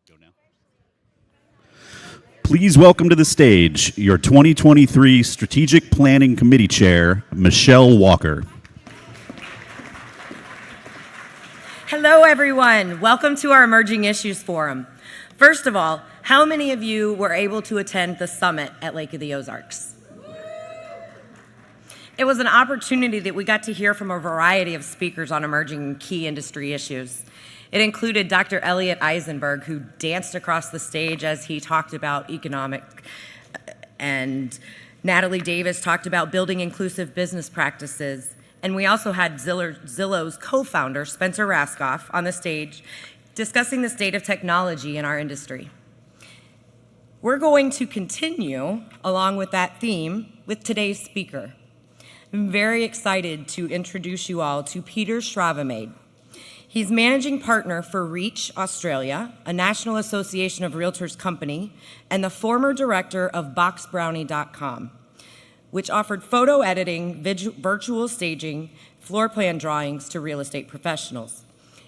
Go now. Please welcome to the stage your 2023 Strategic Planning Committee Chair, Michelle Walker. Hello, everyone. Welcome to our Emerging Issues Forum. First of all, how many of you were able to attend the summit at Lake of the Ozarks? It was an opportunity that we got to hear from a variety of speakers on emerging and key industry issues. It included Dr. Elliot Eisenberg, who danced across the stage as he talked about economic, and Natalie Davis talked about building inclusive business practices. And we also had Zillow's co-founder, Spencer Rascoff, on the stage discussing the state of technology in our industry. We're going to continue along with that theme with today's speaker. I'm very excited to introduce you all to Peter Schravemade. He's managing partner for Reach Australia, a National Association of Realtors company, and the former director of boxbrownie.com, which offered photo editing, virtual staging, floor plan drawings to real estate professionals.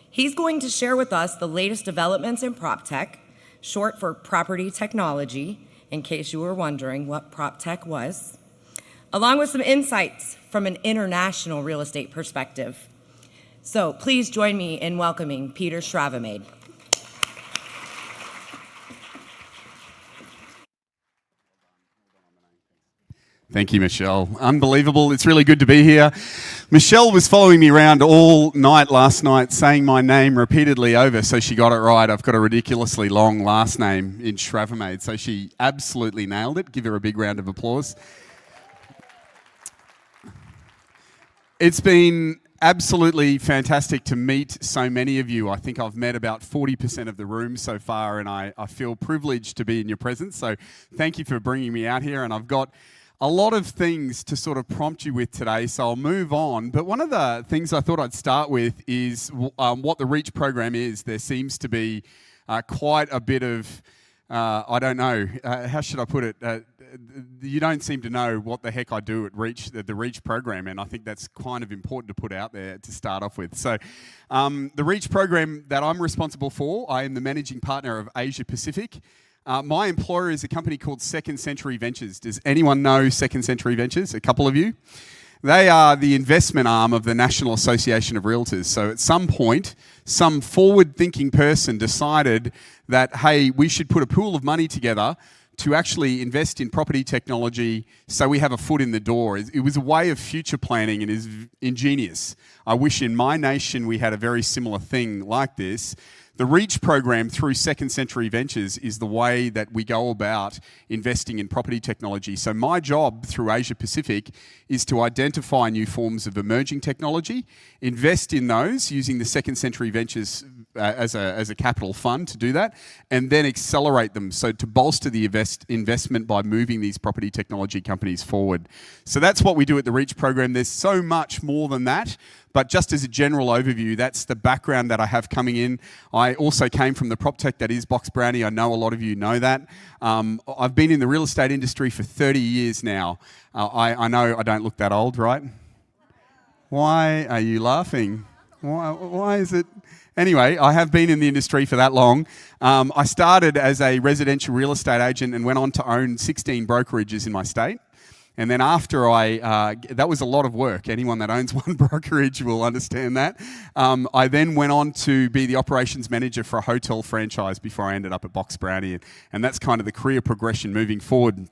He's going to share with us the latest developments in PropTech, short for property technology, in case you were wondering what PropTech was, along with some insights from an international real estate perspective. So please join me in welcoming Peter Schravemade. Thank you, Michelle. Unbelievable. It's really good to be here. Michelle was following me around all night last night, saying my name repeatedly over, so she got it right. I've got a ridiculously long last name in Schravemade, so she absolutely nailed it. Give her a big round of applause. It's been absolutely fantastic to meet so many of you. I think I've met about 40% of the room so far, and I feel privileged to be in your presence. So thank you for bringing me out here, and I've got a lot of things to sort of prompt you with today, so I'll move on. But one of the things I thought I'd start with is what the REACH program is. There seems to be quite a bit of, I don't know, how should I put it? You don't seem to know what the heck I do at REACH, the REACH program, and I think that's kind of important to put out there to start off with. So the REACH program that I'm responsible for, I am the managing partner of Asia Pacific. My employer is a company called Second Century Ventures. Does anyone know Second Century Ventures? A couple of you? They are the investment arm of the National Association of Realtors. So at some point, some forward-thinking person decided that, hey, we should put a pool of money together to actually invest in property technology so we have a foot in the door. It was a way of future planning and is ingenious. I wish in my nation we had a very similar thing like this. The REACH program through Second Century Ventures is the way that we go about investing in property technology. So my job through Asia Pacific is to identify new forms of emerging technology, invest in those using the Second Century Ventures as a capital fund to do that, and then accelerate them. So to bolster the investment by moving these property technology companies forward. So that's what we do at the REACH program. There's so much more than that. But just as a general overview, that's the background that I have coming in. I also came from the PropTech that is Box Brownie. I know a lot of you know that. I've been in the real estate industry for 30 years now. I know I don't look that old, right? Why are you laughing? Why is it? Anyway, I have been in the industry for that long. I started as a residential real estate agent and went on to own 16 brokerages in my state. And then after that was a lot of work. Anyone that owns one brokerage will understand that. I then went on to be the operations manager for a hotel franchise before I ended up at Box Brownie. And that's kind of the career progression moving forward.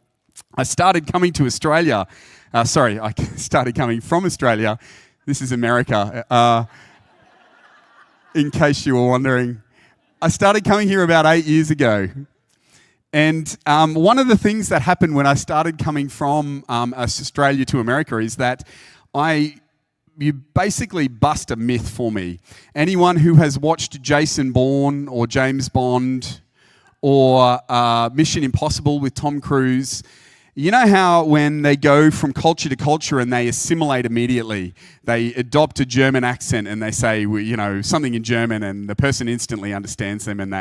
I started coming to Australia. I started coming from Australia. This is America. In case you were wondering. I started coming here about 8 years ago. And one of the things that happened when I started coming from Australia to America is that you basically bust a myth for me. Anyone who has watched Jason Bourne or James Bond or Mission Impossible with Tom Cruise, you know how when they go from culture to culture and they assimilate immediately, they adopt a German accent and they say, you know, something in German and the person instantly understands them, and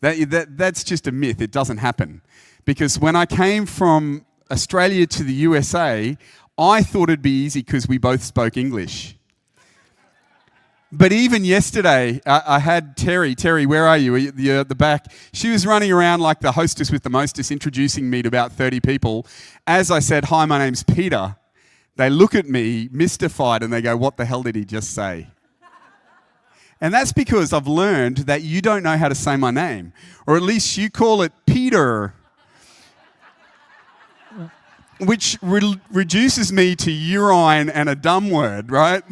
that's just a myth. It doesn't happen. Because when I came from Australia to the USA, I thought it'd be easy because we both spoke English. But even yesterday, I had Terry. Terry, where are you? You're at the back. She was running around like the hostess with the mostest, introducing me to about 30 people. As I said, hi, my name's Peter, they look at me mystified and they go, what the hell did he just say? And that's because I've learned that you don't know how to say my name. Or at least you call it Peter, which reduces me to urine and a dumb word, right?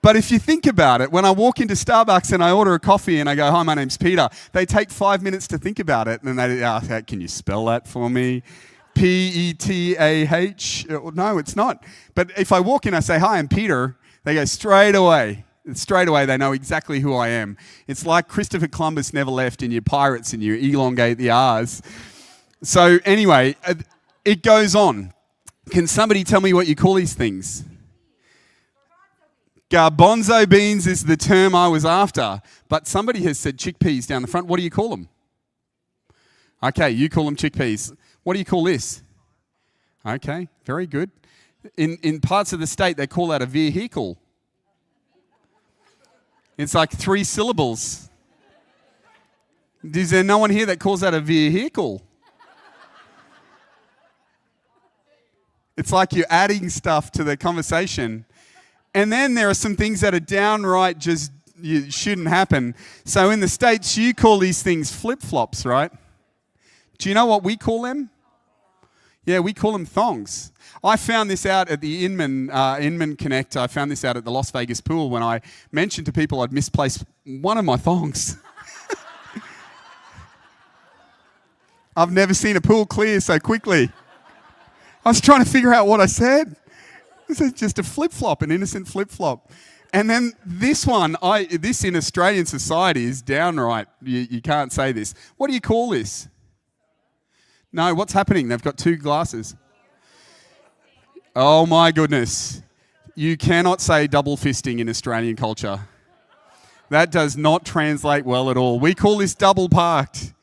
But if you think about it, when I walk into Starbucks and I order a coffee and I go, hi, my name's Peter, they take 5 minutes to think about it. And they ask, can you spell that for me? P-E-T-A-H? No, it's not. But if I walk in, I say, hi, I'm Peter, they go straight away. Straight away, they know exactly who I am. It's like Christopher Columbus never left in your pirates and you elongate the R's. So anyway, it goes on. Can somebody tell me what you call these things? Garbanzo beans is the term I was after, but somebody has said chickpeas down the front. What do you call them? Okay, you call them chickpeas. What do you call this? Okay, very good. In parts of the state, they call that a vehicle. It's like 3 syllables. Is there no one here that calls that a vehicle? It's like you're adding stuff to the conversation. And then there are some things that are downright just shouldn't happen. So in the States, you call these things flip-flops, right? Do you know what we call them? Yeah, we call them thongs. I found this out at the Inman Connect. I found this out at the Las Vegas pool when I mentioned to people I'd misplaced one of my thongs. I've never seen a pool clear so quickly. I was trying to figure out what I said. This is just a flip-flop, an innocent flip-flop. And then this one, this in Australian society is downright, you can't say this. What do you call this? No, what's happening? They've got 2 glasses. Oh my goodness. You cannot say double fisting in Australian culture. That does not translate well at all. We call this double parked.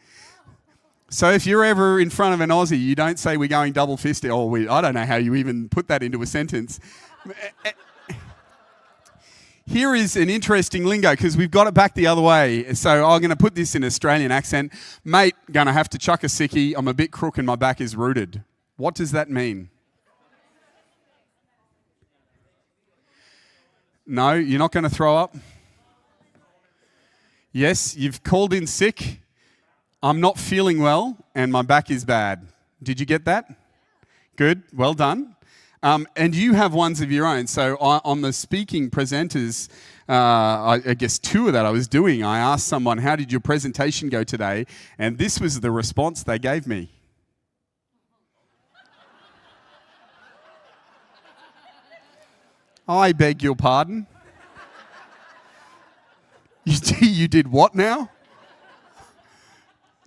So if you're ever in front of an Aussie, you don't say we're going double fisted. I don't know how you even put that into a sentence. Here is an interesting lingo because we've got it back the other way. So I'm going to put this in Australian accent. Mate, going to have to chuck a sickie. I'm a bit crook and my back is rooted. What does that mean? No, you're not going to throw up? Yes, you've called in sick. I'm not feeling well and my back is bad. Did you get that? Good, well done. And you have ones of your own. So on the speaking presenters, I guess 2 that I was doing, I asked someone, how did your presentation go today? And this was the response they gave me. I beg your pardon? You did what now?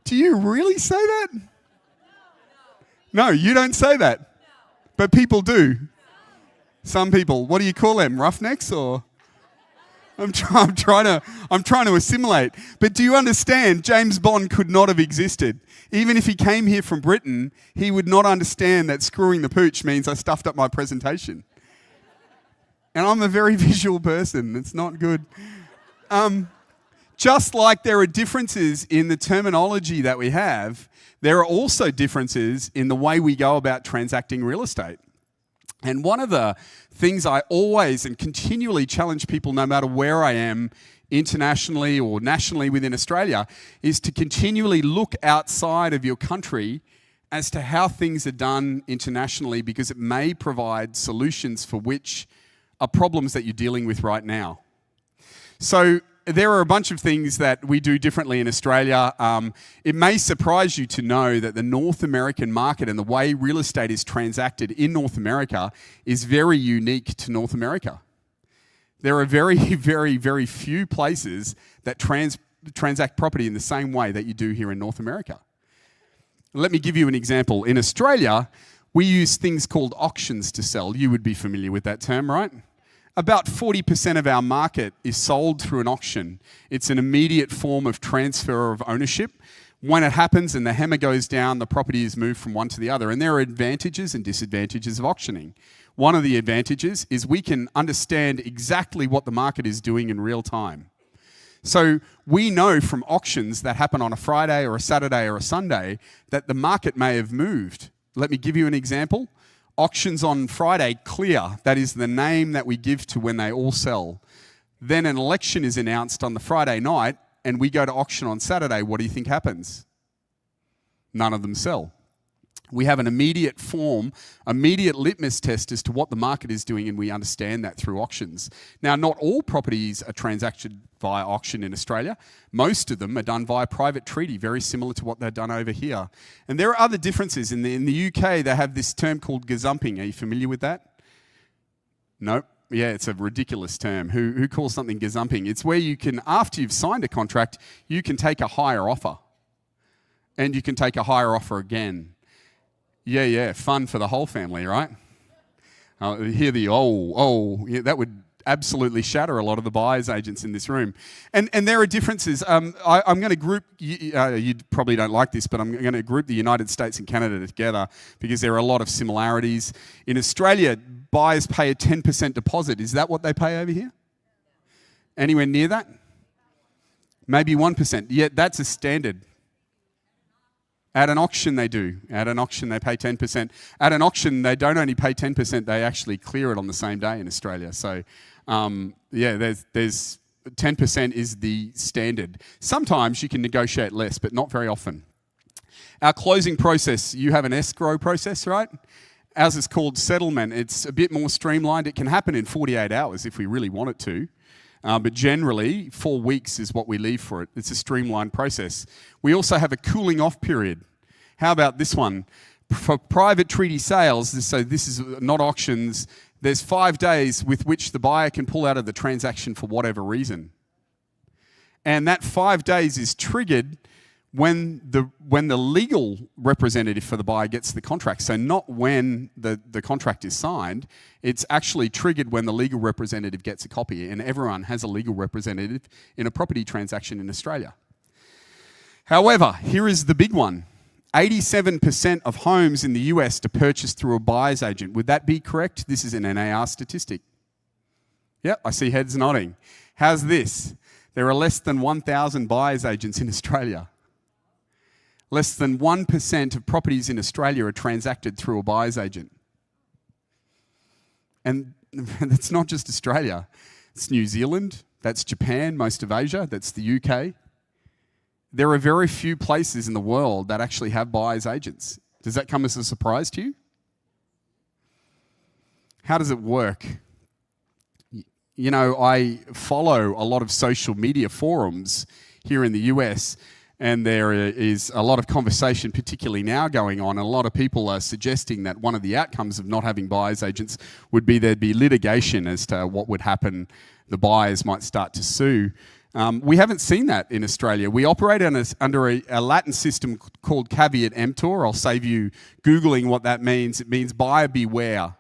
Do you really say that? No, you don't say that. But people do. Some people. What do you call them? Roughnecks or? I'm trying to assimilate. But do you understand? James Bond could not have existed. Even if he came here from Britain, he would not understand that screwing the pooch means I stuffed up my presentation. And I'm a very visual person. It's not good. Just like there are differences in the terminology that we have, there are also differences in the way we go about transacting real estate. And one of the things I always and continually challenge people, no matter where I am, internationally or nationally within Australia, is to continually look outside of your country as to how things are done internationally, because it may provide solutions for which are problems that you're dealing with right now. So there are a bunch of things that we do differently in Australia. It may surprise you to know that the North American market and the way real estate is transacted in North America is very unique to North America. There are very, very, very few places that transact property in the same way that you do here in North America. Let me give you an example. In Australia, we use things called auctions to sell. You would be familiar with that term, right? About 40% of our market is sold through an auction. It's an immediate form of transfer of ownership. When it happens and the hammer goes down, the property is moved from one to the other. And there are advantages and disadvantages of auctioning. one of the advantages is we can understand exactly what the market is doing in real time. So we know from auctions that happen on a Friday or a Saturday or a Sunday that the market may have moved. Let me give you an example. Auctions on Friday clear. That is the name that we give to when they all sell. Then an election is announced on the Friday night and we go to auction on Saturday. What do you think happens? None of them sell. We have an immediate litmus test as to what the market is doing, and we understand that through auctions. Now, not all properties are transacted via auction in Australia. Most of them are done via private treaty, very similar to what they're done over here. And there are other differences. In the UK, they have this term called gazumping. Are you familiar with that? Nope. Yeah, it's a ridiculous term. Who calls something gazumping? It's where you can, after you've signed a contract, you can take a higher offer. And you can take a higher offer again. Yeah, fun for the whole family, right? Hear the yeah, that would absolutely shatter a lot of the buyer's agents in this room. And there are differences. I'm going to group, you probably don't like this, but I'm going to group the United States and Canada together because there are a lot of similarities. In Australia, buyers pay a 10% deposit. Is that what they pay over here? Anywhere near that? Maybe 1%. Yeah, that's a standard. At an auction they do. At an auction they pay 10%. At an auction they don't only pay 10%, they actually clear it on the same day in Australia. So yeah, there's 10% is the standard. Sometimes you can negotiate less, but not very often. Our closing process, you have an escrow process, right? Ours is called settlement. It's a bit more streamlined. It can happen in 48 hours if we really want it to. But generally, 4 weeks is what we leave for it. It's a streamlined process. We also have a cooling off period. How about this one? For private treaty sales, so this is not auctions, there's 5 days with which the buyer can pull out of the transaction for whatever reason. And that 5 days is triggered when the legal representative for the buyer gets the contract. So not when the contract is signed, it's actually triggered when the legal representative gets a copy, and everyone has a legal representative in a property transaction in Australia. However, here is the big one. 87% of homes in the US are purchased through a buyer's agent. Would that be correct? This is an NAR statistic. Yep, I see heads nodding. How's this? There are less than 1,000 buyer's agents in Australia. Less than 1% of properties in Australia are transacted through a buyer's agent. And that's not just Australia. It's New Zealand, that's Japan, most of Asia, that's the UK. There are very few places in the world that actually have buyer's agents. Does that come as a surprise to you? How does it work? You know, I follow a lot of social media forums here in the US, and there is a lot of conversation, particularly now, going on. And a lot of people are suggesting that one of the outcomes of not having buyer's agents would be there'd be litigation as to what would happen. The buyers might start to sue. We haven't seen that in Australia. We operate under a Latin system called caveat emptor. I'll save you Googling what that means. It means buyer beware.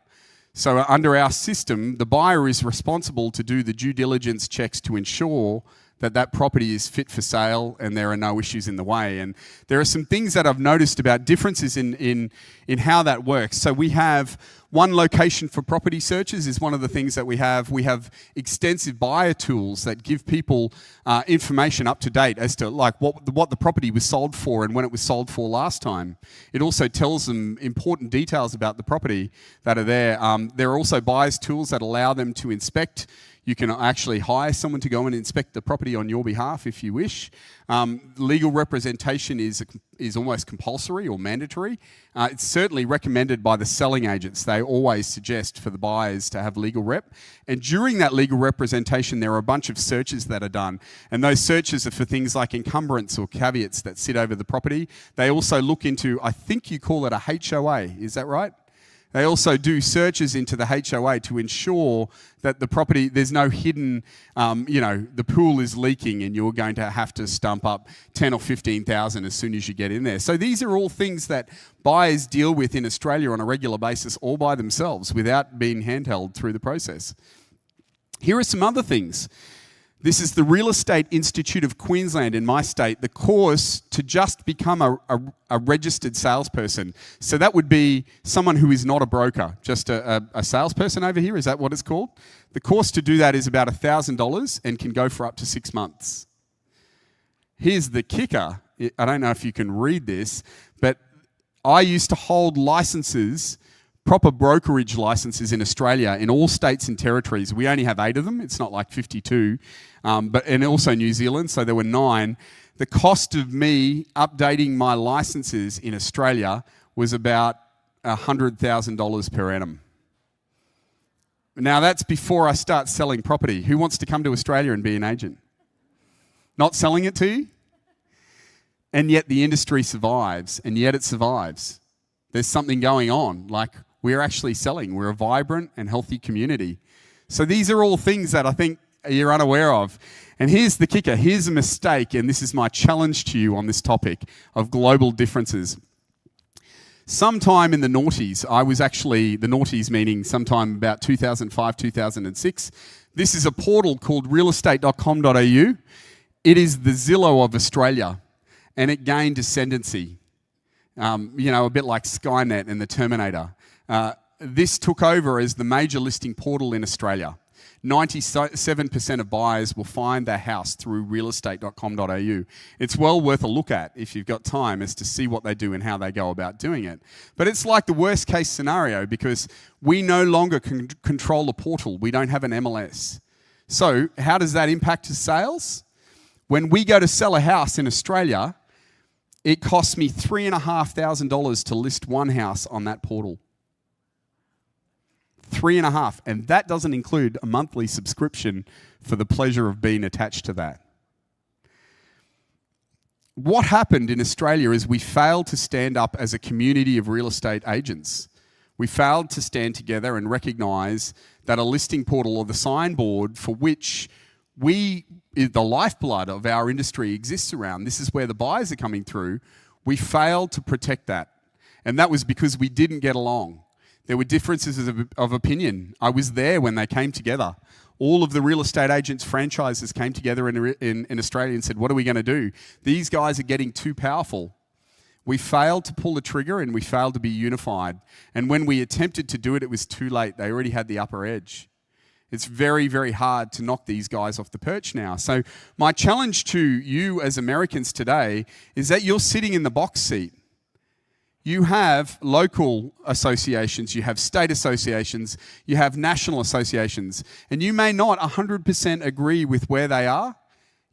So under our system, the buyer is responsible to do the due diligence checks to ensure that property is fit for sale and there are no issues in the way. And there are some things that I've noticed about differences in how that works. So we have one location for property searches is one of the things that we have. We have extensive buyer tools that give people information up to date as to like what the property was sold for and when it was sold for last time. It also tells them important details about the property that are there. There are also buyers tools that allow them to inspect. You can actually hire someone to go and inspect the property on your behalf if you wish. Legal representation is almost compulsory or mandatory. It's certainly recommended by the selling agents. They always suggest for the buyers to have legal rep. And during that legal representation, there are a bunch of searches that are done. And those searches are for things like encumbrance or caveats that sit over the property. They also look into, I think you call it a HOA, is that right? They also do searches into the HOA to ensure that the property, there's no hidden, the pool is leaking and you're going to have to stump up 10 or 15,000 as soon as you get in there. So these are all things that buyers deal with in Australia on a regular basis all by themselves without being handheld through the process. Here are some other things. This is the Real Estate Institute of Queensland in my state, the course to just become a registered salesperson. So that would be someone who is not a broker, just a salesperson over here. Is that what it's called? The course to do that is about $1,000 and can go for up to 6 months. Here's the kicker. I don't know if you can read this, but I used to hold licenses, proper brokerage licenses in Australia, in all states and territories. We only have 8 of them. It's not like 52. And also New Zealand, so there were 9. The cost of me updating my licenses in Australia was about $100,000 per annum. Now that's before I start selling property. Who wants to come to Australia and be an agent? Not selling it to you? And yet the industry survives, and yet it survives. There's something going on, like we're actually selling. We're a vibrant and healthy community. So these are all things that I think you're unaware of. And here's the kicker. Here's a mistake, and this is my challenge to you on this topic of global differences. Sometime in the noughties, the noughties meaning sometime about 2005, 2006, this is a portal called realestate.com.au. It is the Zillow of Australia, and it gained ascendancy. A bit like Skynet and the Terminator. This took over as the major listing portal in Australia. 97% of buyers will find their house through realestate.com.au. It's well worth a look at if you've got time as to see what they do and how they go about doing it. But it's like the worst case scenario because we no longer can control the portal. We don't have an MLS. So how does that impact sales? When we go to sell a house in Australia, it costs me $3,500 to list one house on that portal. 3,500, and that doesn't include a monthly subscription for the pleasure of being attached to that. What happened in Australia is we failed to stand up as a community of real estate agents. We failed to stand together and recognise that a listing portal or the signboard for which the lifeblood of our industry exists around, this is where the buyers are coming through, we failed to protect that. And that was because we didn't get along. There were differences of opinion. I was there when they came together. All of the real estate agents' franchises came together in Australia and said, what are we going to do? These guys are getting too powerful. We failed to pull the trigger and we failed to be unified. And when we attempted to do it, it was too late. They already had the upper edge. It's very, very hard to knock these guys off the perch now. So my challenge to you as Americans today is that you're sitting in the box seat. You have local associations, you have state associations, you have national associations, and you may not 100% agree with where they are.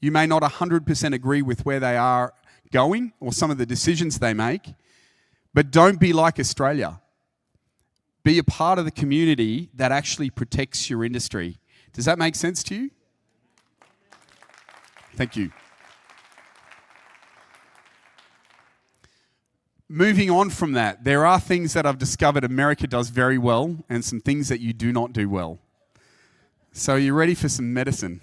You may not 100% agree with where they are going or some of the decisions they make, but don't be like Australia. Be a part of the community that actually protects your industry. Does that make sense to you? Thank you. Moving on from that, there are things that I've discovered America does very well and some things that you do not do well. So are you ready for some medicine?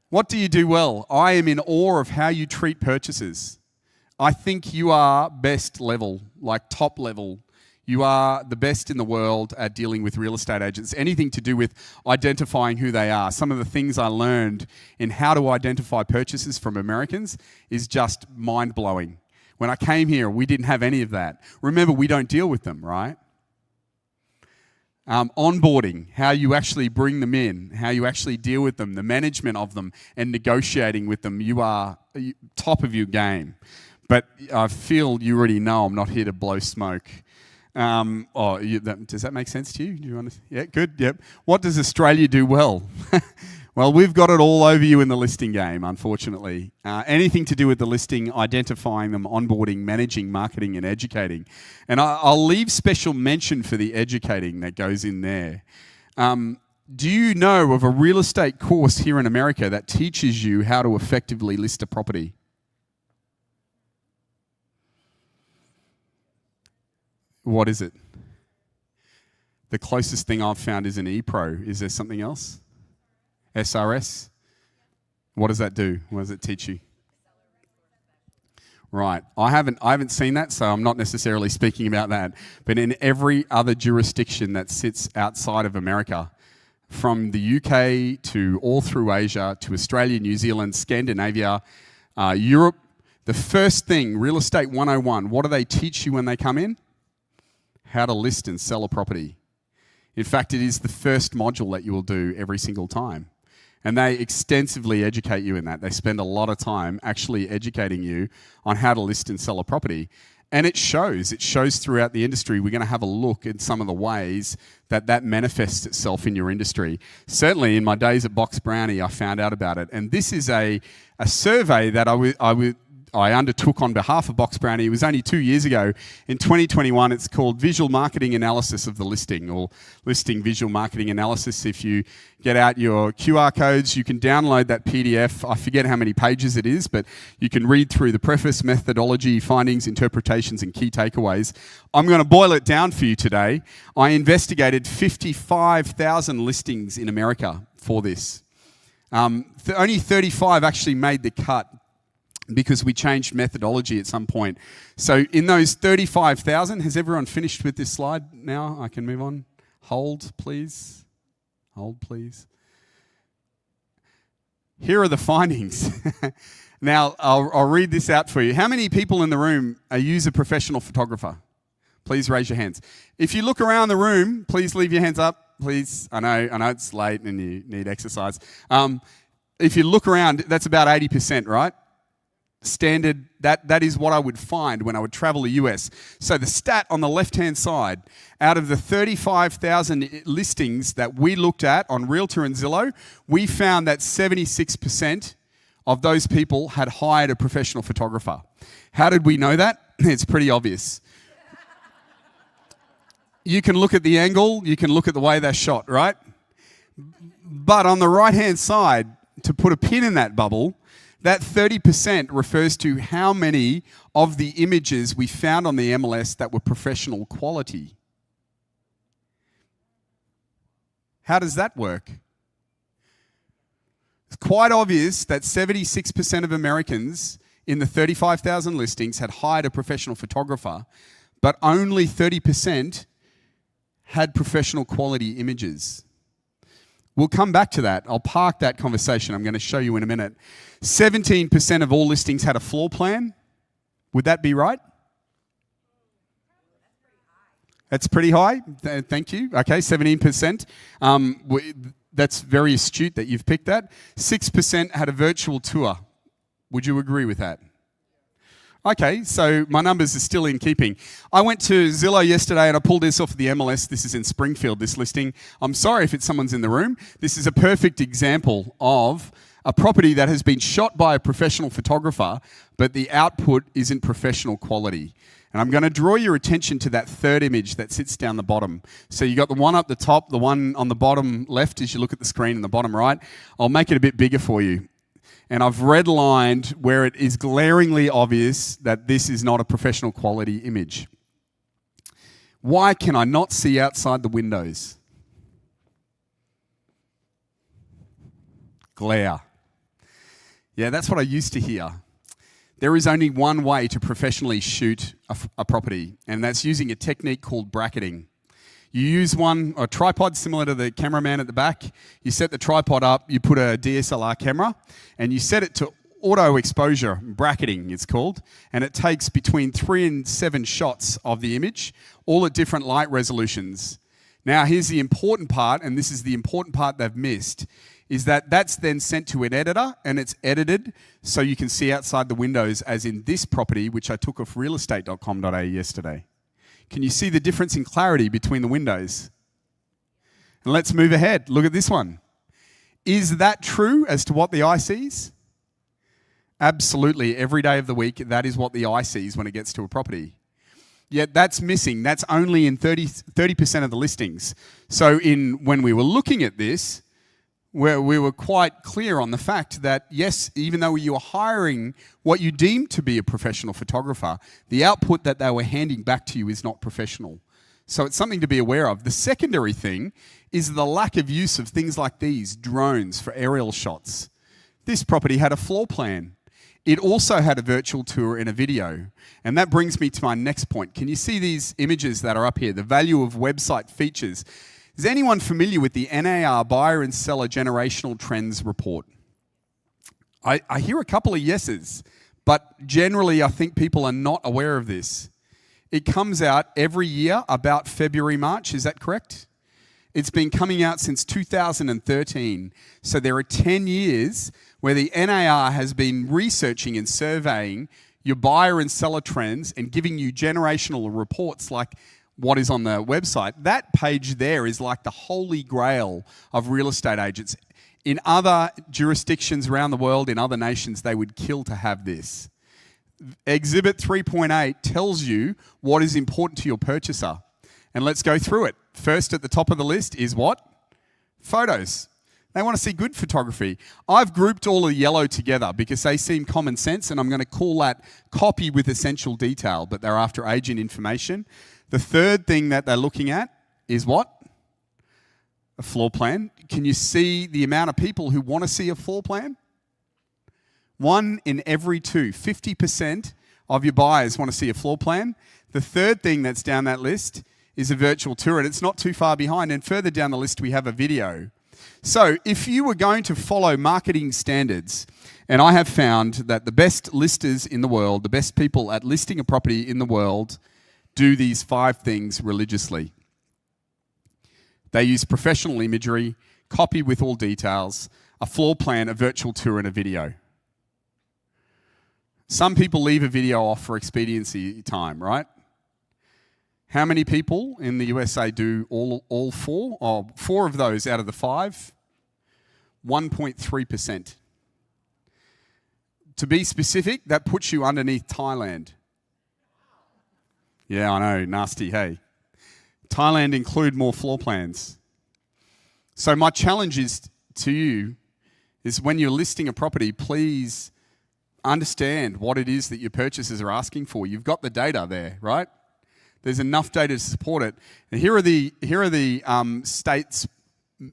What do you do well? I am in awe of how you treat purchases. I think you are best level, like top level. You are the best in the world at dealing with real estate agents. Anything to do with identifying who they are. Some of the things I learned in how to identify purchases from Americans is just mind-blowing. When I came here, we didn't have any of that. Remember, we don't deal with them, right? Onboarding, how you actually bring them in, how you actually deal with them, the management of them, and negotiating with them. You are top of your game. But I feel you already know I'm not here to blow smoke. Does that make sense to you? Do you want to? Yeah, good. Yep. What does Australia do well? Well, we've got it all over you in the listing game, unfortunately. Anything to do with the listing, identifying them, onboarding, managing, marketing, and educating. And I'll leave special mention for the educating that goes in there. Do you know of a real estate course here in America that teaches you how to effectively list a property? What is it? The closest thing I've found is an ePro. Is there something else? SRS? What does that do? What does it teach you? Right. I haven't seen that, so I'm not necessarily speaking about that. But in every other jurisdiction that sits outside of America, from the UK to all through Asia to Australia, New Zealand, Scandinavia, Europe. The first thing, Real Estate 101, what do they teach you when they come in? How to list and sell a property. In fact, it is the first module that you will do every single time. And they extensively educate you in that. They spend a lot of time actually educating you on how to list and sell a property. And it shows. It shows throughout the industry. We're going to have a look at some of the ways that that manifests itself in your industry. Certainly in my days at Box Brownie, I found out about it. And this is a survey that I undertook on behalf of Box Brownie. It was only 2 years ago. In 2021, it's called Visual Marketing Analysis of the Listing, or Listing Visual Marketing Analysis. If you get out your QR codes, you can download that PDF. I forget how many pages it is, but you can read through the preface, methodology, findings, interpretations, and key takeaways. I'm going to boil it down for you today. I investigated 55,000 listings in America for this. Only 35 actually made the cut, because we changed methodology at some point. So in those 35,000, has everyone finished with this slide now? I can move on. Hold, please. Hold, please. Here are the findings. Now, I'll read this out for you. How many people in the room use a professional photographer? Please raise your hands. If you look around the room, please leave your hands up, please. I know it's late and you need exercise. If you look around, that's about 80%, right? Standard, that is what I would find when I would travel the US. So the stat on the left-hand side, out of the 35,000 listings that we looked at on Realtor and Zillow, we found that 76% of those people had hired a professional photographer. How did we know that? It's pretty obvious. You can look at the angle, you can look at the way they're shot, right? But on the right-hand side, to put a pin in that bubble, that 30% refers to how many of the images we found on the MLS that were professional quality. How does that work? It's quite obvious that 76% of Americans in the 35,000 listings had hired a professional photographer, but only 30% had professional quality images. We'll come back to that. I'll park that conversation. I'm going to show you in a minute. 17% of all listings had a floor plan. Would that be right? That's pretty high. Thank you. Okay, 17%. That's very astute that you've picked that. 6% had a virtual tour. Would you agree with that? Okay, so my numbers are still in keeping. I went to Zillow yesterday and I pulled this off the MLS. This is in Springfield, this listing. I'm sorry if someone's in the room. This is a perfect example of a property that has been shot by a professional photographer, but the output isn't professional quality. And I'm going to draw your attention to that third image that sits down the bottom. So you got the one up the top, the one on the bottom left as you look at the screen, and the bottom right. I'll make it a bit bigger for you. And I've redlined where it is glaringly obvious that this is not a professional quality image. Why can I not see outside the windows? Glare. Yeah, that's what I used to hear. There is only one way to professionally shoot a property, and that's using a technique called bracketing. You use a tripod similar to the cameraman at the back. You set the tripod up, you put a DSLR camera, and you set it to auto exposure, bracketing it's called, and it takes between 3 and 7 shots of the image, all at different light resolutions. Now here's the important part, and this is the important part they've missed, is that that's then sent to an editor, and it's edited so you can see outside the windows, as in this property, which I took off realestate.com.au yesterday. Can you see the difference in clarity between the windows? And let's move ahead. Look at this one. Is that true as to what the eye sees? Absolutely. Every day of the week, that is what the eye sees when it gets to a property. Yet that's missing. That's only in 30% of the listings. So when we were looking at this, where we were quite clear on the fact that, yes, even though you were hiring what you deemed to be a professional photographer, the output that they were handing back to you is not professional. So it's something to be aware of. The secondary thing is the lack of use of things like these, drones for aerial shots. This property had a floor plan. It also had a virtual tour and a video. And that brings me to my next point. Can you see these images that are up here? The value of website features. Is anyone familiar with the NAR Buyer and Seller Generational Trends Report? I hear a couple of yeses, but generally I think people are not aware of this. It comes out every year about February, March, is that correct? It's been coming out since 2013. So there are 10 years where the NAR has been researching and surveying your buyer and seller trends and giving you generational reports like what is on the website. That page there is like the holy grail of real estate agents. In other jurisdictions around the world, in other nations, they would kill to have this. Exhibit 3.8 tells you what is important to your purchaser. And let's go through it. First at the top of the list is what? Photos. They want to see good photography. I've grouped all the yellow together because they seem common sense, and I'm going to call that copy with essential detail, but they're after agent information. The third thing that they're looking at is what? A floor plan. Can you see the amount of people who want to see a floor plan? 1 in every 2, 50% of your buyers want to see a floor plan. The third thing that's down that list is a virtual tour, and it's not too far behind. And further down the list, we have a video. So if you were going to follow marketing standards, and I have found that the best listers in the world, the best people at listing a property in the world, do these 5 things religiously. They use professional imagery, copy with all details, a floor plan, a virtual tour, and a video. Some people leave a video off for expediency time, right? How many people in the USA do all 4? Oh, 4 of those out of the 5? 1.3%. To be specific, that puts you underneath Thailand. Yeah, I know, nasty, hey. Thailand include more floor plans. So my challenge is to you is when you're listing a property, please understand what it is that your purchasers are asking for. You've got the data there, right? There's enough data to support it. And here are the states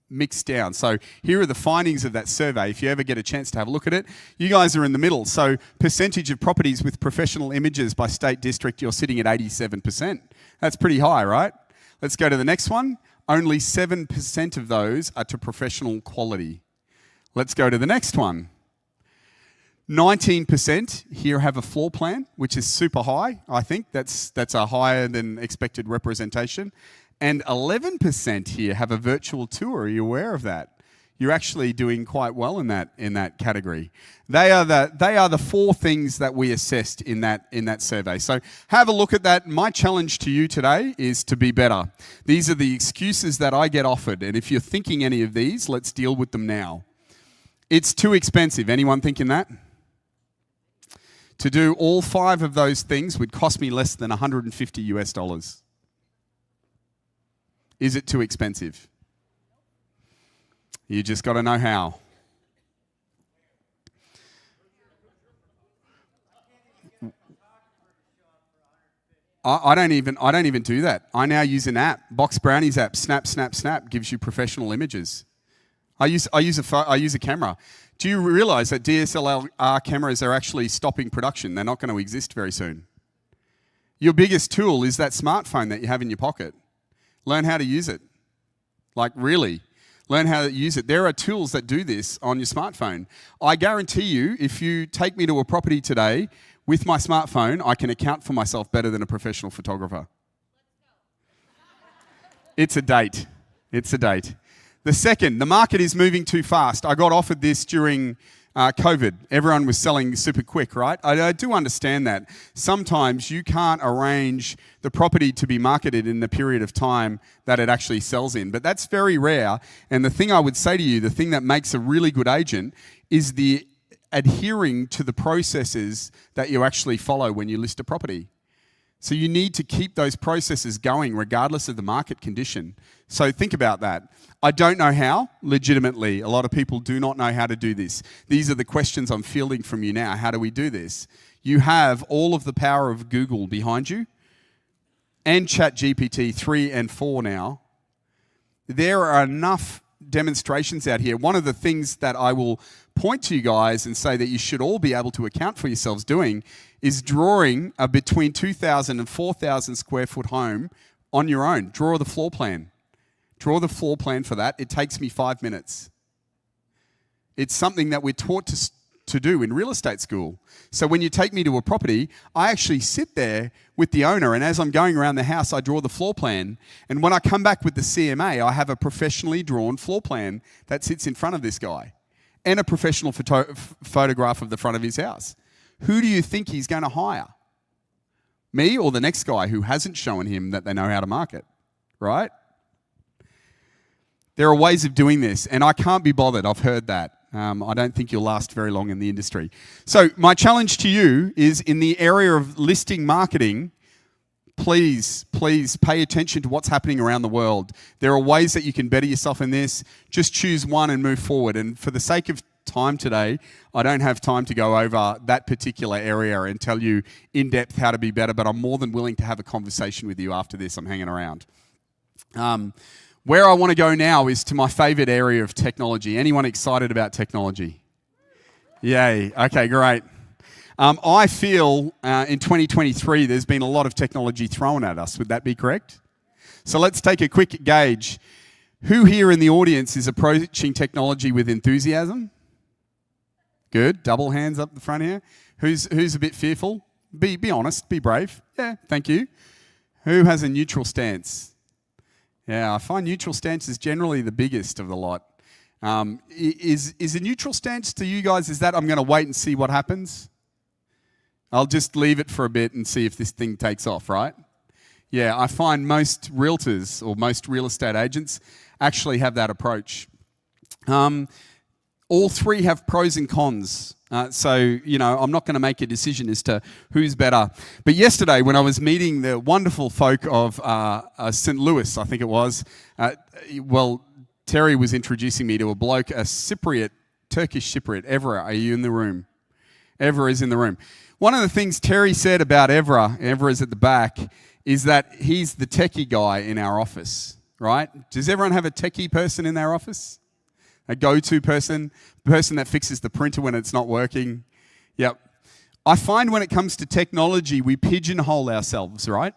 mixed down. So here are the findings of that survey. If you ever get a chance to have a look at it, you guys are in the middle. So percentage of properties with professional images by state district, you're sitting at 87%. That's pretty high, right? Let's go to the next one. Only 7% of those are to professional quality. Let's go to the next one. 19% here have a floor plan, which is super high. I think that's a higher than expected representation. And 11% here have a virtual tour. Are you aware of that? You're actually doing quite well in that category. They are the 4 things that we assessed in that survey. So have a look at that. My challenge to you today is to be better. These are the excuses that I get offered, and if you're thinking any of these, let's deal with them now. It's too expensive. Anyone thinking that? To do all 5 of those things would cost me less than $150 US. Is it too expensive? You just got to know how. I don't even do that. I now use an app, Box Brownies app, Snap, gives you professional images. I use a camera. Do you realize that DSLR cameras are actually stopping production? They're not going to exist very soon. Your biggest tool is that smartphone that you have in your pocket. Learn how to use it. Like really, learn how to use it. There are tools that do this on your smartphone. I guarantee you, if you take me to a property today with my smartphone, I can account for myself better than a professional photographer. It's a date. It's a date. The second, the market is moving too fast. I got offered this during COVID. Everyone was selling super quick, right? I do understand that. Sometimes you can't arrange the property to be marketed in the period of time that it actually sells in, but that's very rare. And the thing I would say to you, the thing that makes a really good agent is the adhering to the processes that you actually follow when you list a property. So you need to keep those processes going regardless of the market condition. So think about that. I don't know how, legitimately. A lot of people do not know how to do this. These are the questions I'm fielding from you now. How do we do this? You have all of the power of Google behind you and ChatGPT 3 and 4 now. There are enough demonstrations out here. One of the things that I will point to you guys and say that you should all be able to account for yourselves doing is drawing a between 2,000 and 4,000 square foot home on your own. Draw the floor plan. draw the floor plan for that. It takes me 5 minutes. It's something that we're taught to do in real estate school. So when you take me to a property, I actually sit there with the owner, and as I'm going around the house, I draw the floor plan. And when I come back with the CMA, I have a professionally drawn floor plan that sits in front of this guy and a professional photograph of the front of his house. Who do you think he's going to hire? Me or the next guy who hasn't shown him that they know how to market, right? There are ways of doing this, and I can't be bothered. I've heard that. I don't think you'll last very long in the industry. So my challenge to you is in the area of listing marketing, please pay attention to what's happening around the world. There are ways that you can better yourself in this. Just choose one and move forward. And for the sake of time today, I don't have time to go over that particular area and tell you in depth how to be better, but I'm more than willing to have a conversation with you after this. I'm hanging around. Where I want to go now is to my favorite area of technology. Anyone excited about technology? Yay. Okay, great. I feel in 2023 there's been a lot of technology thrown at us. Would that be correct? So let's take a quick gauge. Who here in the audience is approaching technology with enthusiasm? Good. Double hands up the front here. Who's a bit fearful? Be honest. Be brave. Yeah, thank you. Who has a neutral stance? Yeah, I find neutral stance is generally the biggest of the lot. Is a neutral stance to you guys, is that I'm going to wait and see what happens? I'll just leave it for a bit and see if this thing takes off, right? Yeah, I find most realtors or most real estate agents actually have that approach. All three have pros and cons. So, I'm not going to make a decision as to who's better. But yesterday, when I was meeting the wonderful folk of St. Louis, I think it was, Terry was introducing me to a bloke, a Cypriot, Turkish Cypriot. Evra, are you in the room? Evra is in the room. One of the things Terry said about Evra's at the back, is that he's the techie guy in our office, right? Does everyone have a techie person in their office? A go-to person, person that fixes the printer when it's not working. Yep. I find when it comes to technology, we pigeonhole ourselves, right?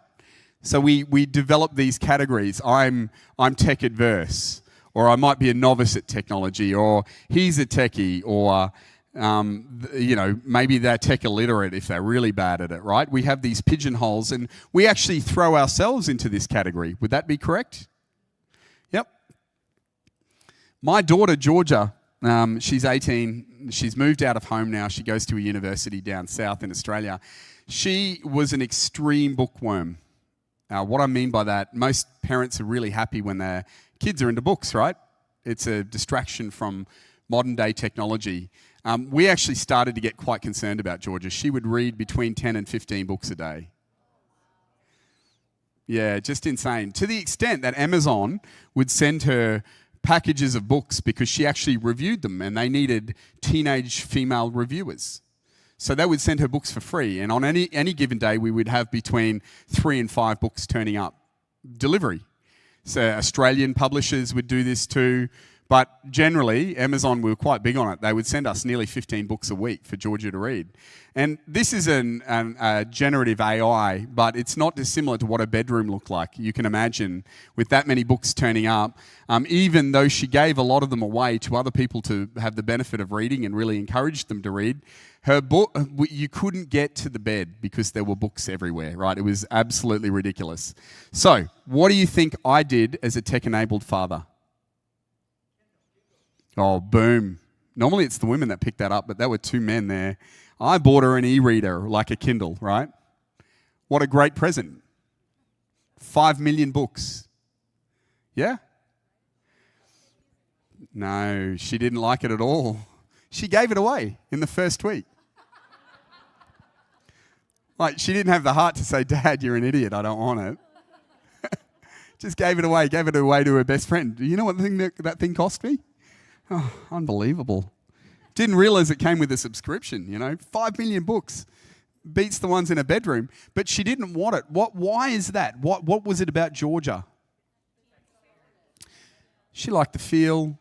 So we develop these categories. I'm tech adverse, or I might be a novice at technology, or he's a techie, or maybe they're tech illiterate if they're really bad at it, right? We have these pigeonholes, and we actually throw ourselves into this category. Would that be correct? Yep. My daughter, Georgia, she's 18. She's moved out of home now. She goes to a university down south in Australia. She was an extreme bookworm. What I mean by that, most parents are really happy when their kids are into books, right? It's a distraction from modern day technology. We actually started to get quite concerned about Georgia. She would read between 10 and 15 books a day. Yeah, just insane. To the extent that Amazon would send her packages of books because she actually reviewed them and they needed teenage female reviewers. So they would send her books for free, and on any given day we would have between 3 and 5 books turning up. Delivery. So Australian publishers would do this too, but generally Amazon were quite big on it. They would send us nearly 15 books a week for Georgia to read. And this is a generative AI, but it's not dissimilar to what a bedroom looked like. You can imagine with that many books turning up, even though she gave a lot of them away to other people to have the benefit of reading and really encouraged them to read, her book, you couldn't get to the bed because there were books everywhere, right? It was absolutely ridiculous. So, what do you think I did as a tech-enabled father? Oh, boom. Normally it's the women that pick that up, but there were 2 men there. I bought her an e-reader, like a Kindle, right? What a great present. 5 million books. Yeah? No, she didn't like it at all. She gave it away in the first week. Like, she didn't have the heart to say, Dad, you're an idiot, I don't want it. Just gave it away to her best friend. Do you know what that thing cost me? Oh, unbelievable. Didn't realize it came with a subscription, 5 million books. Beats the ones in a bedroom. But she didn't want it. Why is that? What was it about Georgia? She liked the feel.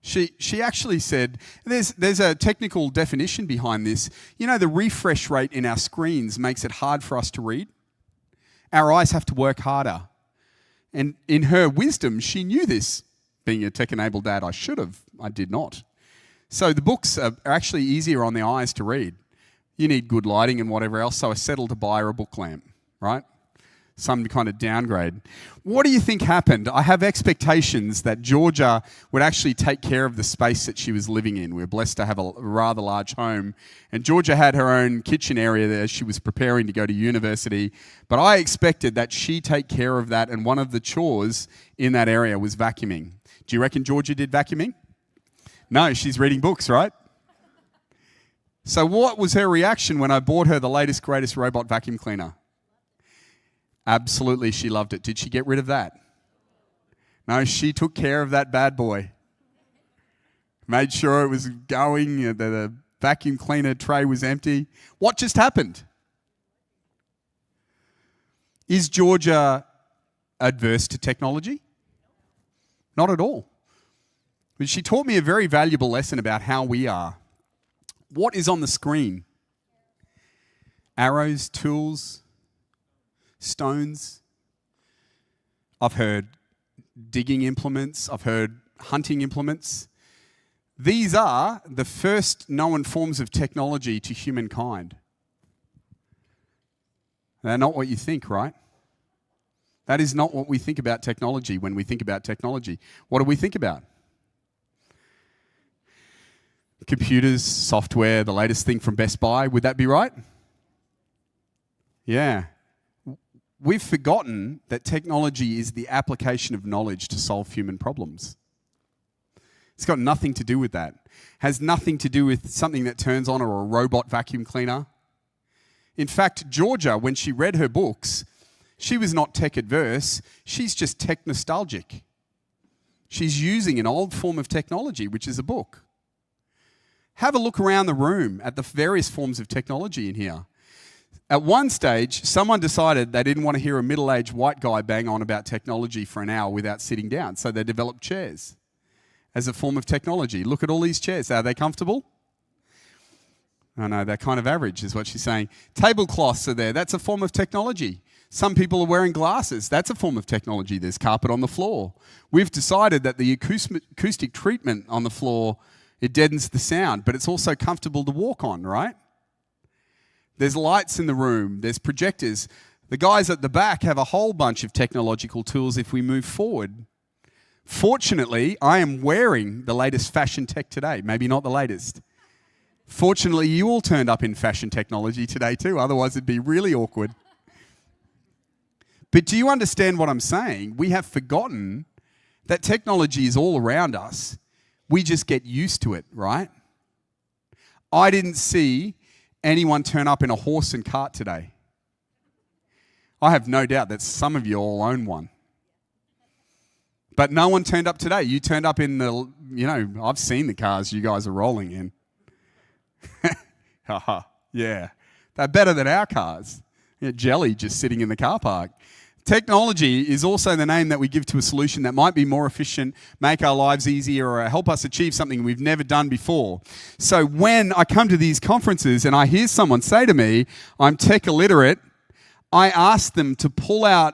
She actually said, there's a technical definition behind this. The refresh rate in our screens makes it hard for us to read. Our eyes have to work harder. And in her wisdom, she knew this. Being a tech-enabled dad, I should have. I did not. So the books are actually easier on the eyes to read. You need good lighting and whatever else, so I settled to buy her a book lamp, right? Some kind of downgrade. What do you think happened? I have expectations that Georgia would actually take care of the space that she was living in. We were blessed to have a rather large home. And Georgia had her own kitchen area there. She was preparing to go to university. But I expected that she take care of that, and one of the chores in that area was vacuuming. Do you reckon Georgia did vacuuming? No, she's reading books, right? So what was her reaction when I bought her the latest, greatest robot vacuum cleaner? Absolutely, she loved it. Did she get rid of that? No, she took care of that bad boy. Made sure it was going, the vacuum cleaner tray was empty. What just happened? Is Georgia adverse to technology? Not at all. But she taught me a very valuable lesson about how we are. What is on the screen? Arrows, tools, stones. I've heard digging implements. I've heard hunting implements. These are the first known forms of technology to humankind. They're not what you think, right? That is not what we think about technology when we think about technology. What do we think about? Computers, software, the latest thing from Best Buy. Would that be right? Yeah. We've forgotten that technology is the application of knowledge to solve human problems. It's got nothing to do with that. Has nothing to do with something that turns on or a robot vacuum cleaner. In fact, Georgia, when she read her books, she was not tech adverse, she's just tech nostalgic. She's using an old form of technology, which is a book. Have a look around the room at the various forms of technology in here. At one stage, someone decided they didn't want to hear a middle-aged white guy bang on about technology for an hour without sitting down, so they developed chairs as a form of technology. Look at all these chairs. Are they comfortable? Oh no, they're kind of average, is what she's saying. Tablecloths are there. That's a form of technology. Some people are wearing glasses. That's a form of technology. There's carpet on the floor. We've decided that the acoustic treatment on the floor, it deadens the sound, but it's also comfortable to walk on, right? There's lights in the room. There's projectors. The guys at the back have a whole bunch of technological tools if we move forward. Fortunately, I am wearing the latest fashion tech today. Maybe not the latest. Fortunately, you all turned up in fashion technology today too. Otherwise, it'd be really awkward. But do you understand what I'm saying? We have forgotten that technology is all around us. We just get used to it, right? I didn't see anyone turn up in a horse and cart today. I have no doubt that some of you all own one. But no one turned up today. You turned up in the, I've seen the cars you guys are rolling in. Haha, yeah. They're better than our cars. Jelly just sitting in the car park. Technology is also the name that we give to a solution that might be more efficient, make our lives easier, or help us achieve something we've never done before. So when I come to these conferences and I hear someone say to me, I'm tech illiterate, I ask them to pull out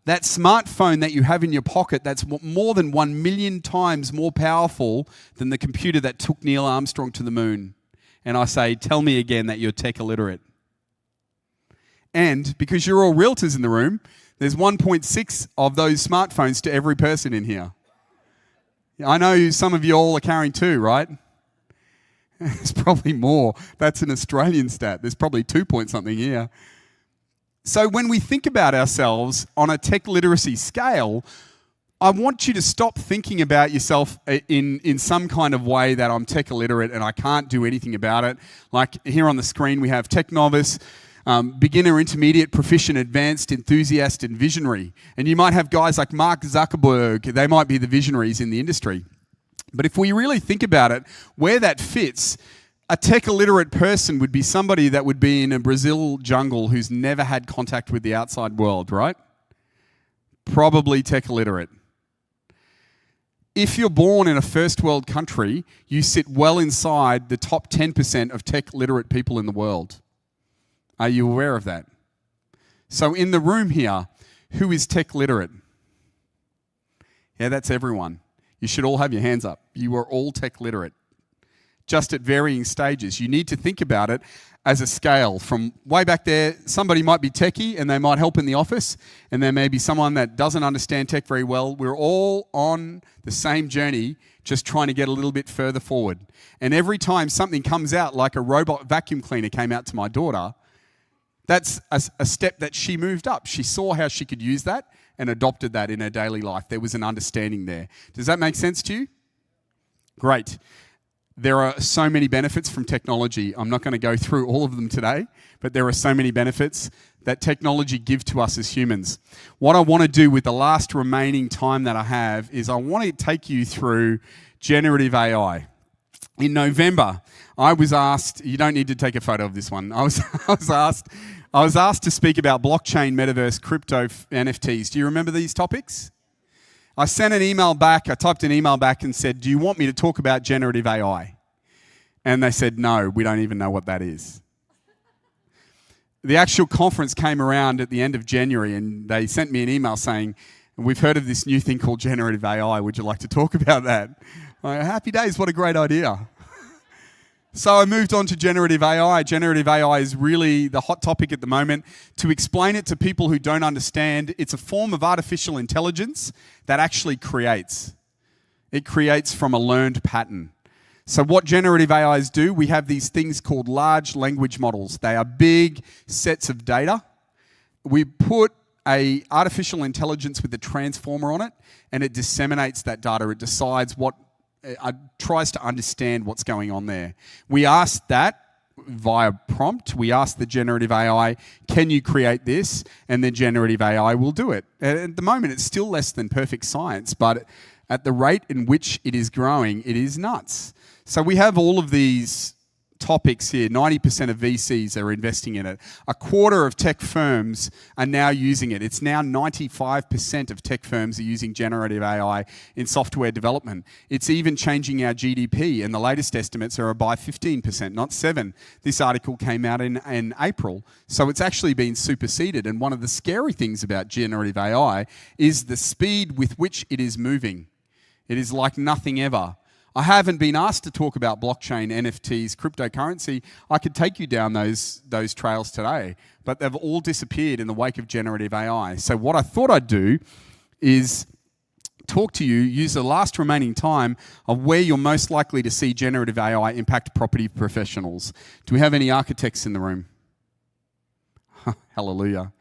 that smartphone that you have in your pocket that's more than 1 million times more powerful than the computer that took Neil Armstrong to the moon. And I say, tell me again that you're tech illiterate. And because you're all realtors in the room, there's 1.6 of those smartphones to every person in here. I know some of you all are carrying 2, right? There's probably more. That's an Australian stat. There's probably 2 point something here. So when we think about ourselves on a tech literacy scale, I want you to stop thinking about yourself in some kind of way that I'm tech illiterate and I can't do anything about it. Like here on the screen we have tech novice, beginner, intermediate, proficient, advanced, enthusiast, and visionary. And you might have guys like Mark Zuckerberg. They might be the visionaries in the industry. But if we really think about it, where that fits, a tech illiterate person would be somebody that would be in a Brazil jungle who's never had contact with the outside world, right? Probably tech illiterate. If you're born in a first world country, you sit well inside the top 10% of tech literate people in the world. Are you aware of that? So in the room here, who is tech literate? Yeah, that's everyone. You should all have your hands up. You are all tech literate, just at varying stages. You need to think about it as a scale. From way back there, somebody might be techie and they might help in the office, and there may be someone that doesn't understand tech very well. We're all on the same journey, just trying to get a little bit further forward. And every time something comes out, like a robot vacuum cleaner came out to my daughter, that's a step that she moved up. She saw how she could use that and adopted that in her daily life. There was an understanding there. Does that make sense to you? Great. There are so many benefits from technology. I'm not going to go through all of them today, but there are so many benefits that technology gives to us as humans. What I want to do with the last remaining time that I have is I want to take you through generative AI. In November, I was asked, you don't need to take a photo of this one. I was asked to speak about blockchain, metaverse, crypto, NFTs. Do you remember these topics? I sent an email back, I typed an email back and said, do you want me to talk about generative AI? And they said, no, we don't even know what that is. The actual conference came around at the end of January and they sent me an email saying, we've heard of this new thing called generative AI, would you like to talk about that? I'm like, happy days, what a great idea. So I moved on to generative AI. Generative AI is really the hot topic at the moment. To explain it to people who don't understand, it's a form of artificial intelligence that actually creates. It creates from a learned pattern. So what generative AIs do, we have these things called large language models. They are big sets of data. We put a artificial intelligence with a transformer on it, and it disseminates that data. It decides what tries to understand what's going on there. We asked that via prompt. We asked the generative AI, can you create this? And the generative AI will do it. At the moment, it's still less than perfect science, but at the rate in which it is growing, it is nuts. So we have all of these topics here. 90% of VCs are investing in it. A quarter of tech firms are now using it. It's now 95% of tech firms are using generative AI in software development. It's even changing our GDP, and the latest estimates are by 15%, not 7%. This article came out in April, so it's actually been superseded. And one of the scary things about generative AI is the speed with which it is moving. It is like nothing ever. I haven't been asked to talk about blockchain, NFTs, cryptocurrency. I could take you down those trails today, but they've all disappeared in the wake of generative AI. So what I thought I'd do is talk to you, use the last remaining time of where you're most likely to see generative AI impact property professionals. Do we have any architects in the room? Hallelujah.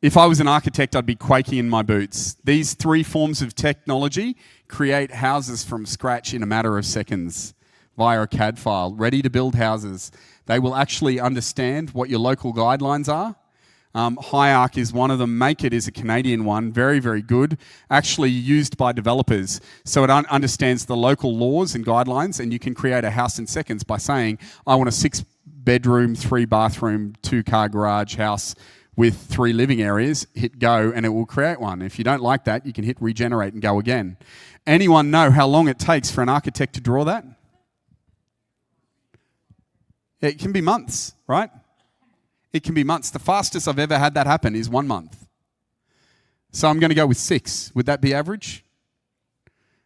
If I was an architect, I'd be quaking in my boots. These three forms of technology create houses from scratch in a matter of seconds via a CAD file, ready to build houses. They will actually understand what your local guidelines are. HiArch is one of them. Make It is a Canadian one, very, very good, actually used by developers. So it understands the local laws and guidelines, and you can create a house in seconds by saying, I want a 6-bedroom, 3-bathroom, 2-car garage house with 3 living areas. Hit go and it will create one. If you don't like that, you can hit regenerate and go again. Anyone know how long it takes for an architect to draw that? It can be months, right? It can be months. The fastest I've ever had that happen is 1 month. So I'm going to go with 6. Would that be average?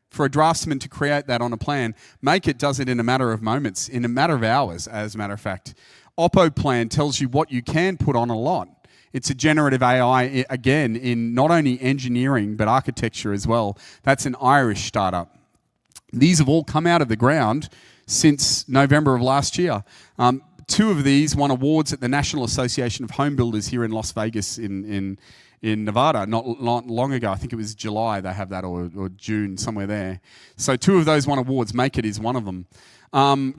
For a draftsman to create that on a plan, Make It does it in a matter of moments, in a matter of hours, as a matter of fact. Oppo Plan tells you what you can put on a lot. It's a generative AI, again, in not only engineering, but architecture as well. That's an Irish startup. These have all come out of the ground since November of last year. 2 of these won awards at the National Association of Home Builders here in Las Vegas in Nevada, not long ago. I think it was July they have that, or June, somewhere there. So 2 of those won awards. Make It is one of them.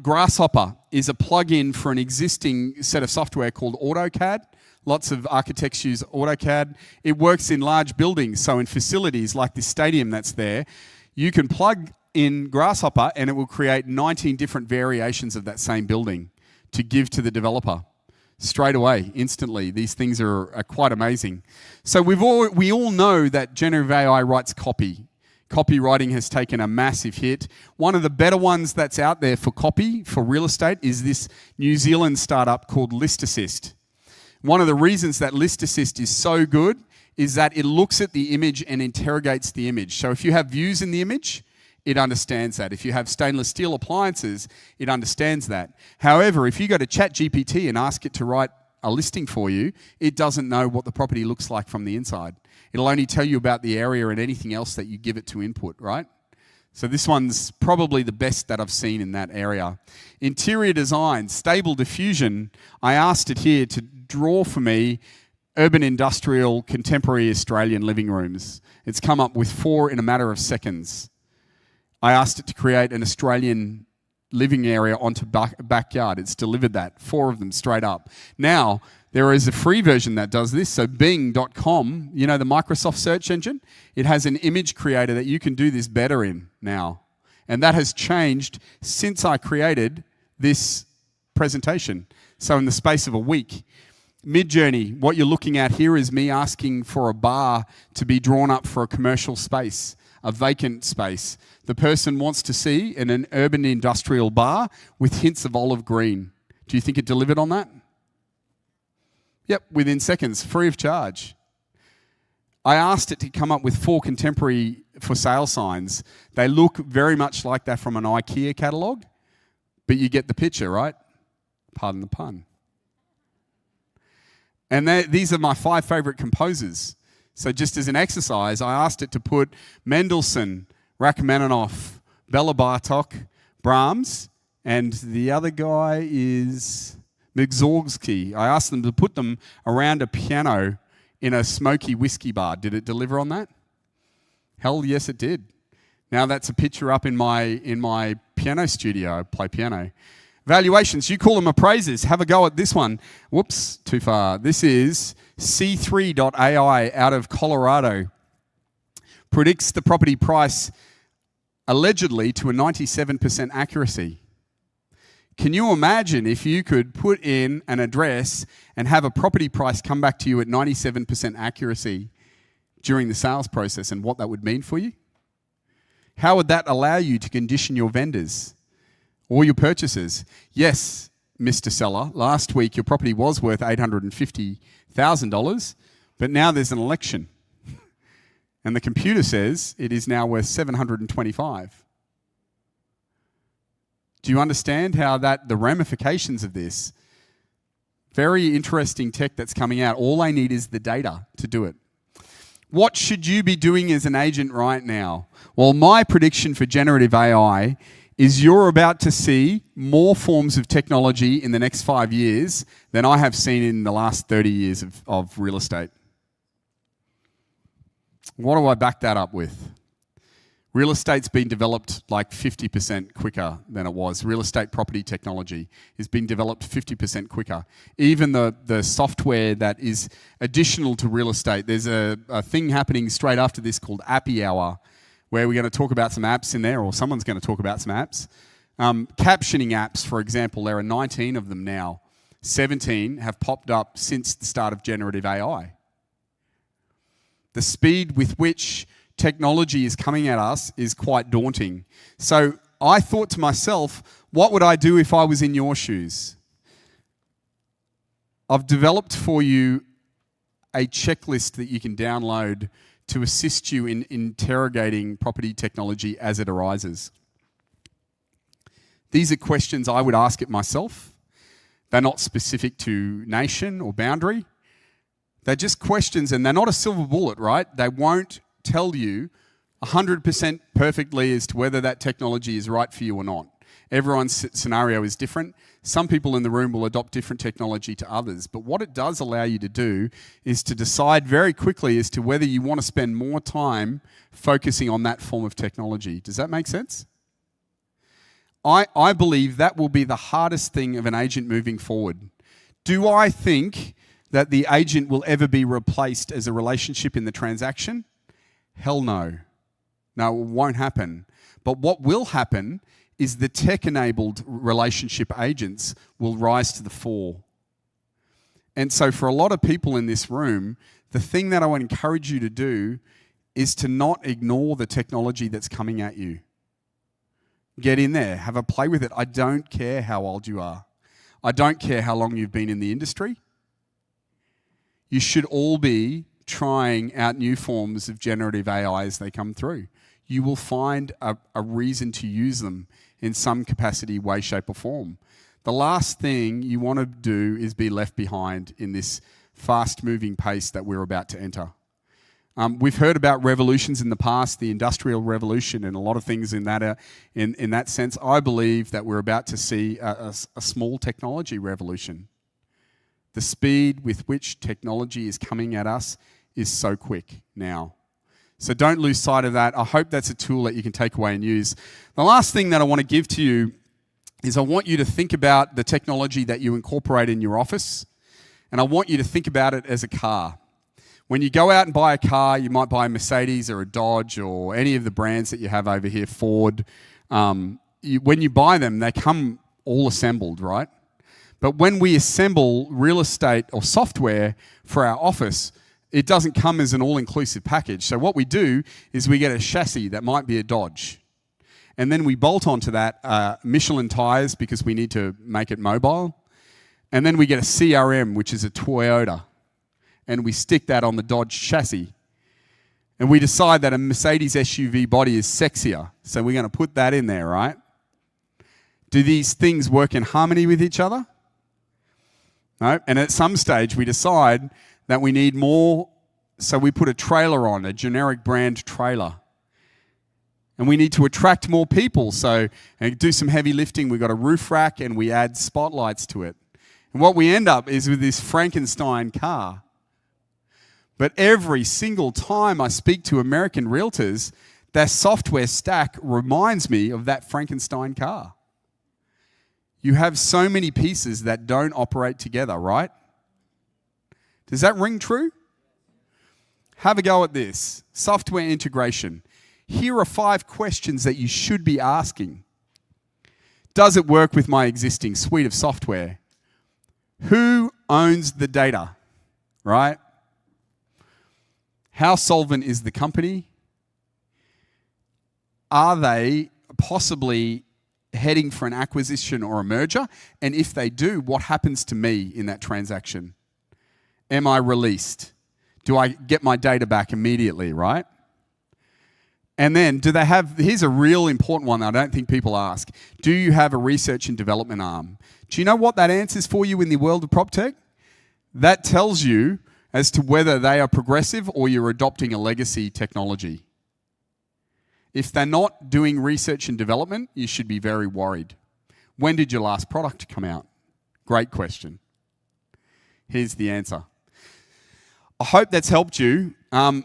Grasshopper is a plug-in for an existing set of software called AutoCAD. Lots of architects use AutoCAD. It works in large buildings, so in facilities like this stadium that's there, you can plug in Grasshopper and it will create 19 different variations of that same building to give to the developer. Straight away, instantly. These things are quite amazing. So we all know that generative AI writes copy. Copywriting has taken a massive hit. One of the better ones that's out there for copy, for real estate, is this New Zealand startup called List Assist. One of the reasons that List Assist is so good is that it looks at the image and interrogates the image. So if you have views in the image, it understands that. If you have stainless steel appliances, it understands that. However, if you go to ChatGPT and ask it to write a listing for you, it doesn't know what the property looks like from the inside. It'll only tell you about the area and anything else that you give it to input, right? So this one's probably the best that I've seen in that area. Interior design, stable diffusion. I asked it here to draw for me urban industrial contemporary Australian living rooms. It's come up with 4 in a matter of seconds. I asked it to create an Australian living area onto backyard. It's delivered that, 4 of them straight up. Now, there is a free version that does this. So Bing.com, you know, the Microsoft search engine, it has an image creator that you can do this better in now. And that has changed since I created this presentation. So in the space of a week. Midjourney, what you're looking at here is me asking for a bar to be drawn up for a commercial space, a vacant space. The person wants to see an urban industrial bar with hints of olive green. Do you think it delivered on that? Yep, within seconds, free of charge. I asked it to come up with 4 contemporary for sale signs. They look very much like that from an IKEA catalogue, but you get the picture, right? Pardon the pun. And these are my 5 favourite composers. So just as an exercise, I asked it to put Mendelssohn, Rachmaninoff, Bela Bartok, Brahms, and the other guy is Mussorgsky. I asked them to put them around a piano in a smoky whiskey bar. Did it deliver on that? Hell yes, it did. Now that's a picture up in my piano studio. I play piano. Valuations, you call them appraisers. Have a go at this one. Whoops, too far. This is C3.ai out of Colorado. Predicts the property price allegedly to a 97% accuracy. Can you imagine if you could put in an address and have a property price come back to you at 97% accuracy during the sales process and what that would mean for you? How would that allow you to condition your vendors or your purchasers? Yes, Mr. Seller, last week your property was worth $850,000, but now there's an election. And the computer says it is now worth $725,000. Do you understand how the ramifications of this? Very interesting tech that's coming out. All I need is the data to do it. What should you be doing as an agent right now? Well, my prediction for generative AI is you're about to see more forms of technology in the next 5 years than I have seen in the last 30 years of real estate. What do I back that up with? Real estate's been developed like 50% quicker than it was. Real estate property technology is being developed 50% quicker. Even the software that is additional to real estate, there's a thing happening straight after this called Appy Hour, where we're going to talk about some apps in there, or someone's going to talk about some apps. Captioning apps, for example, there are 19 of them now. 17 have popped up since the start of generative AI. The speed with which technology is coming at us is quite daunting. So I thought to myself, what would I do if I was in your shoes? I've developed for you a checklist that you can download to assist you in interrogating property technology as it arises. These are questions I would ask it myself. They're not specific to nation or boundary. They're just questions, and they're not a silver bullet, right? They won't tell you 100% perfectly as to whether that technology is right for you or not. Everyone's scenario is different. Some people in the room will adopt different technology to others. But what it does allow you to do is to decide very quickly as to whether you want to spend more time focusing on that form of technology. Does that make sense? I believe that will be the hardest thing of an agent moving forward. Do I think that the agent will ever be replaced as a relationship in the transaction? Hell no. No, it won't happen. But what will happen is the tech-enabled relationship agents will rise to the fore. And so for a lot of people in this room, the thing that I would encourage you to do is to not ignore the technology that's coming at you. Get in there, have a play with it. I don't care how old you are. I don't care how long you've been in the industry. You should all be trying out new forms of generative AI as they come through. You will find a reason to use them in some capacity, way, shape, or form. The last thing you want to do is be left behind in this fast-moving pace that we're about to enter. We've heard about revolutions in the past, the Industrial Revolution, and a lot of things in that sense. I believe that we're about to see a small technology revolution. The speed with which technology is coming at us is so quick now. So don't lose sight of that. I hope that's a tool that you can take away and use. The last thing that I want to give to you is I want you to think about the technology that you incorporate in your office, and I want you to think about it as a car. When you go out and buy a car, you might buy a Mercedes or a Dodge or any of the brands that you have over here, Ford. When you buy them, they come all assembled, right? But when we assemble real estate or software for our office, it doesn't come as an all-inclusive package. So what we do is we get a chassis that might be a Dodge. And then we bolt onto that Michelin tires because we need to make it mobile. And then we get a CRM, which is a Toyota. And we stick that on the Dodge chassis. And we decide that a Mercedes SUV body is sexier. So we're going to put that in there, right? Do these things work in harmony with each other? No. And at some stage, we decide that we need more, so we put a trailer on, a generic brand trailer. And we need to attract more people, so and do some heavy lifting. We've got a roof rack and we add spotlights to it. And what we end up is with this Frankenstein car. But every single time I speak to American realtors, their software stack reminds me of that Frankenstein car. You have so many pieces that don't operate together, right? Does that ring true? Have a go at this. Software integration. Here are 5 questions that you should be asking. Does it work with my existing suite of software? Who owns the data, right? How solvent is the company? Are they possibly heading for an acquisition or a merger? And if they do, what happens to me in that transaction? Am I released? Do I get my data back immediately, right? And then, do they have, here's a real important one that I don't think people ask. Do you have a research and development arm? Do you know what that answers for you in the world of PropTech? That tells you as to whether they are progressive or you're adopting a legacy technology. If they're not doing research and development, you should be very worried. When did your last product come out? Great question. Here's the answer. I hope that's helped you.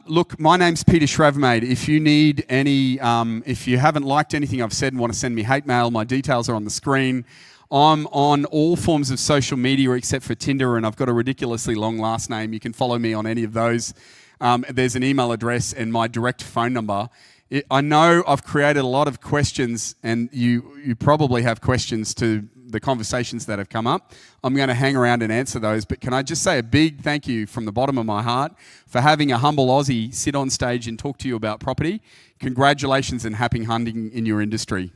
Look, my name's Peter Shravmade. If you need any, if you haven't liked anything I've said and want to send me hate mail, my details are on the screen. I'm on all forms of social media except for Tinder, and I've got a ridiculously long last name. You can follow me on any of those. There's an email address and my direct phone number. I know I've created a lot of questions, and you probably have questions to the conversations that have come up. I'm going to hang around and answer those, but can I just say a big thank you from the bottom of my heart for having a humble Aussie sit on stage and talk to you about property. Congratulations and happy hunting in your industry.